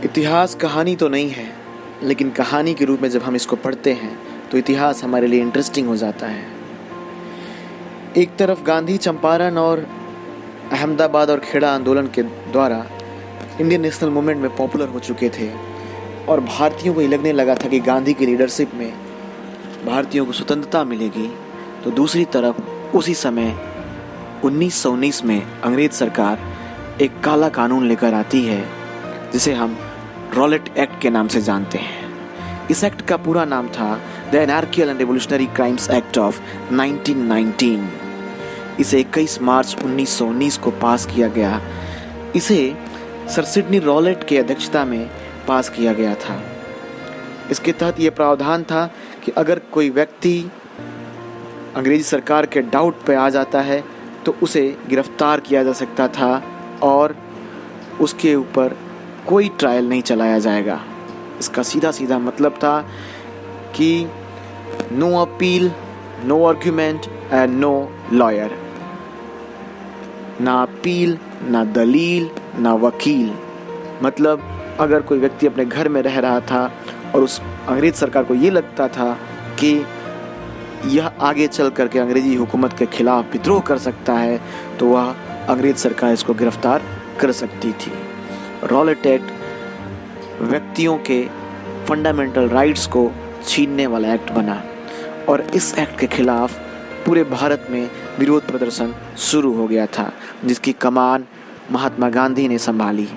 इतिहास कहानी तो नहीं है, लेकिन कहानी के रूप में जब हम इसको पढ़ते हैं तो इतिहास हमारे लिए इंटरेस्टिंग हो जाता है। एक तरफ गांधी चंपारण और अहमदाबाद और खेड़ा आंदोलन के द्वारा इंडियन नेशनल मूवमेंट में पॉपुलर हो चुके थे और भारतीयों को ये लगने लगा था कि गांधी की लीडरशिप में भारतीयों को स्वतंत्रता मिलेगी। तो दूसरी तरफ उसी समय 1919 में अंग्रेज सरकार एक काला कानून लेकर आती है जिसे हम रॉलेट एक्ट के नाम से जानते हैं। इस एक्ट का पूरा नाम था the anarchical and revolutionary crimes act of 1919। इसे 21 मार्च 1919 को पास किया गया। इसे सर सिडनी रॉलेट की अध्यक्षता में पास किया गया था। इसके तहत यह प्रावधान था कि अगर कोई व्यक्ति अंग्रेजी सरकार के डाउट पे आ जाता है तो उसे गिरफ्तार किया जा सकता था और उसके ऊपर कोई ट्रायल नहीं चलाया जाएगा। इसका सीधा सीधा मतलब था कि no appeal, no argument and no lawyer. ना अपील, ना दलील, ना वकील। मतलब अगर कोई व्यक्ति अपने घर में रह रहा था और उस अंग्रेज सरकार को ये लगता था कि यह आगे चल करके अंग्रेजी हुकूमत के खिलाफ विद्रोह कर सकता है तो वह अंग्रेज सरकार इसको गिरफ्तार कर सकती थी। रॉलेट एक्ट व्यक्तियों के फंडामेंटल राइट्स को छीनने वाला एक्ट बना और इस एक्ट के खिलाफ पूरे भारत में विरोध प्रदर्शन शुरू हो गया था, जिसकी कमान महात्मा गांधी ने संभाली।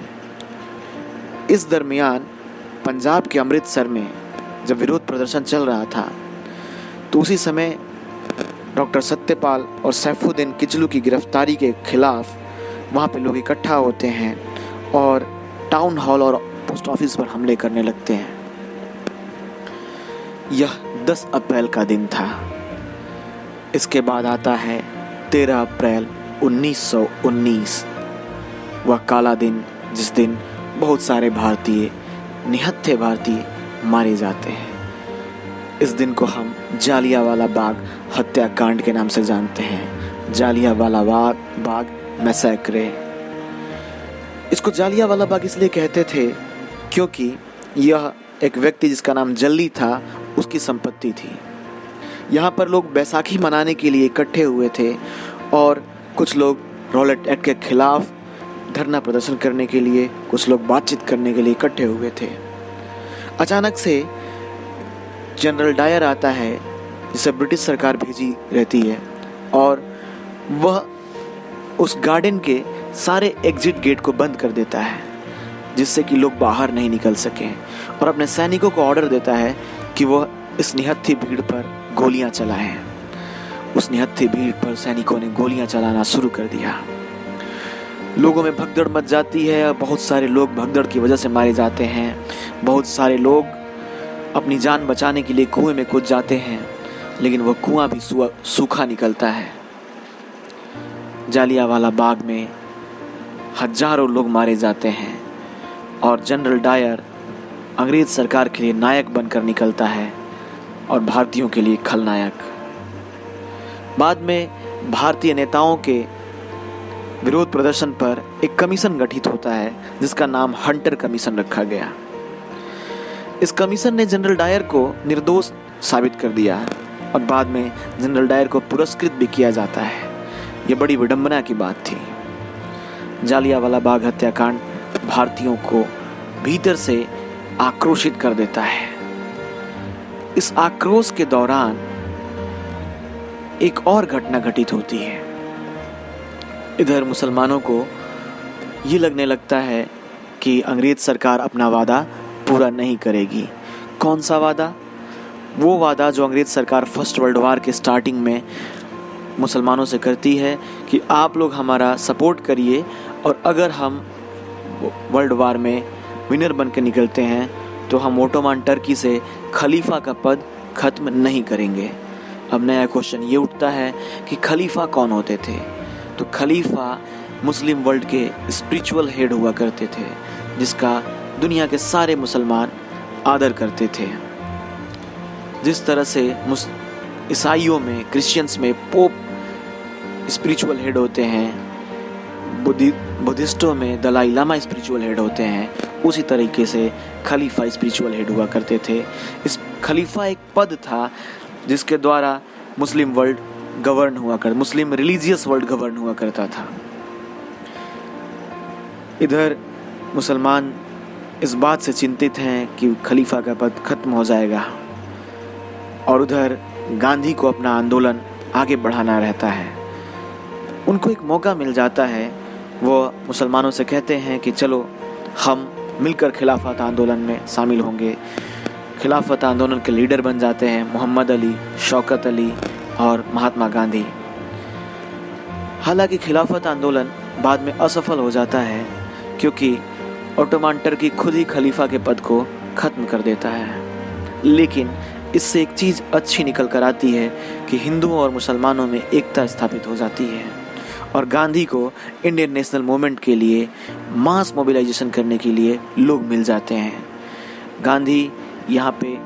इस दरमियान पंजाब के अमृतसर में जब विरोध प्रदर्शन चल रहा था तो उसी समय डॉक्टर सत्यपाल और सैफुद्दीन किचलू की गिरफ्तारी के खिलाफ वहाँ पे लोग इकट्ठा होते हैं और टाउन हॉल और पोस्ट ऑफिस पर हमले करने लगते हैं। यह 10 अप्रैल का दिन था। इसके बाद आता है 13 अप्रैल 1919, वह काला दिन जिस दिन बहुत सारे भारतीय, निहत्थे भारतीय मारे जाते हैं। इस दिन को हम जालियांवाला बाग हत्याकांड के नाम से जानते हैं। जालियांवाला बाग मैसेक्रे। इसको जालियांवाला बाग इसलिए कहते थे क्योंकि यह एक व्यक्ति जिसका नाम जल्दी था उसकी संपत्ति थी। यहाँ पर लोग बैसाखी मनाने के लिए इकट्ठे हुए थे और कुछ लोग रॉलेट एक्ट के खिलाफ धरना प्रदर्शन करने के लिए, कुछ लोग बातचीत करने के लिए इकट्ठे हुए थे। अचानक से जनरल डायर आता है जिसे ब्रिटिश सरकार भेजी रहती है और वह उस गार्डन के सारे एग्जिट गेट को बंद कर देता है जिससे कि लोग बाहर नहीं निकल सकें और अपने सैनिकों को ऑर्डर देता है कि वह इस निहत्थी भीड़ पर गोलियां चलाएं। उस निहत्थी भीड़ पर सैनिकों ने गोलियां चलाना शुरू कर दिया। लोगों में भगदड़ मच जाती है और बहुत सारे लोग भगदड़ की वजह से मारे जाते हैं। बहुत सारे लोग अपनी जान बचाने के लिए कुएं में कूद जाते हैं, लेकिन वह कुआं भी सूखा निकलता है। जालियांवाला बाग में हजारों लोग मारे जाते हैं और जनरल डायर अंग्रेज सरकार के लिए नायक बनकर निकलता है और भारतीयों के लिए खलनायक। बाद में भारतीय नेताओं के विरोध प्रदर्शन पर एक कमीशन गठित होता है जिसका नाम हंटर कमीशन रखा गया। इस कमीशन ने जनरल डायर को निर्दोष साबित कर दिया और बाद में जनरल डायर को पुरस्कृत भी किया जाता है। यह बड़ी विडंबना की बात थी। जालियांवाला बाग हत्याकांड भारतीयों को भीतर से आक्रोशित कर देता है। इस आक्रोश के दौरान एक और घटना घटित होती है। इधर मुसलमानों को ये लगने लगता है कि अंग्रेज सरकार अपना वादा पूरा नहीं करेगी। कौन सा वादा? वो वादा जो अंग्रेज सरकार फर्स्ट वर्ल्ड वार के स्टार्टिंग में मुसलमानों से करती है कि आप लोग हमारा सपोर्ट करिए और अगर हम वर्ल्ड वार में विनर बन के निकलते हैं तो हम ओटोमान टर्की से खलीफा का पद खत्म नहीं करेंगे। अब नया क्वेश्चन ये उठता है कि खलीफा कौन होते थे? तो खलीफा मुस्लिम वर्ल्ड के स्पिरिचुअल हेड हुआ करते थे जिसका दुनिया के सारे मुसलमान आदर करते थे। जिस तरह से ईसाइयों में, क्रिश्चियंस में पोप स्पिरिचुअल हेड होते हैं, बुद्धिस्टों में दलाई लामा स्पिरिचुअल हेड होते हैं, उसी तरीके से खलीफा स्पिरिचुअल हेड हुआ करते थे। इस खलीफा एक पद था जिसके द्वारा मुस्लिम रिलीजियस वर्ल्ड गवर्न हुआ करता था। इधर मुसलमान इस बात से चिंतित हैं कि खलीफा का पद खत्म हो जाएगा, और उधर गांधी को अपना आंदोलन आगे बढ़ाना रहता है। उनको एक मौका मिल जाता है, वो मुसलमानों से कहते हैं कि चलो हम मिलकर खिलाफत आंदोलन में शामिल होंगे। खिलाफत आंदोलन के लीडर बन जाते हैं मोहम्मद अली, शौकत अली और महात्मा गांधी। हालांकि खिलाफत आंदोलन बाद में असफल हो जाता है, क्योंकि ओटोमान टर्की खुद ही खलीफा के पद को ख़त्म कर देता है। लेकिन इससे एक चीज़ अच्छी निकल कर आती है कि हिंदुओं और मुसलमानों में एकता स्थापित हो जाती है, और गांधी को इंडियन नेशनल मूवमेंट के लिए मास मोबिलाइजेशन करने के लिए लोग मिल जाते हैं। गांधी यहाँ पे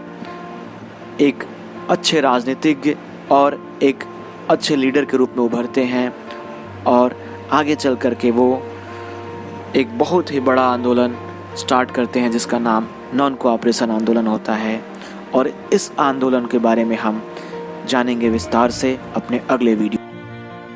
एक अच्छे राजनीतिज्ञ और एक अच्छे लीडर के रूप में उभरते हैं, और आगे चल कर के वो एक बहुत ही बड़ा आंदोलन स्टार्ट करते हैं जिसका नाम नॉन कोऑपरेशन आंदोलन होता है। और इस आंदोलन के बारे में हम जानेंगे विस्तार से अपने अगले वीडियो।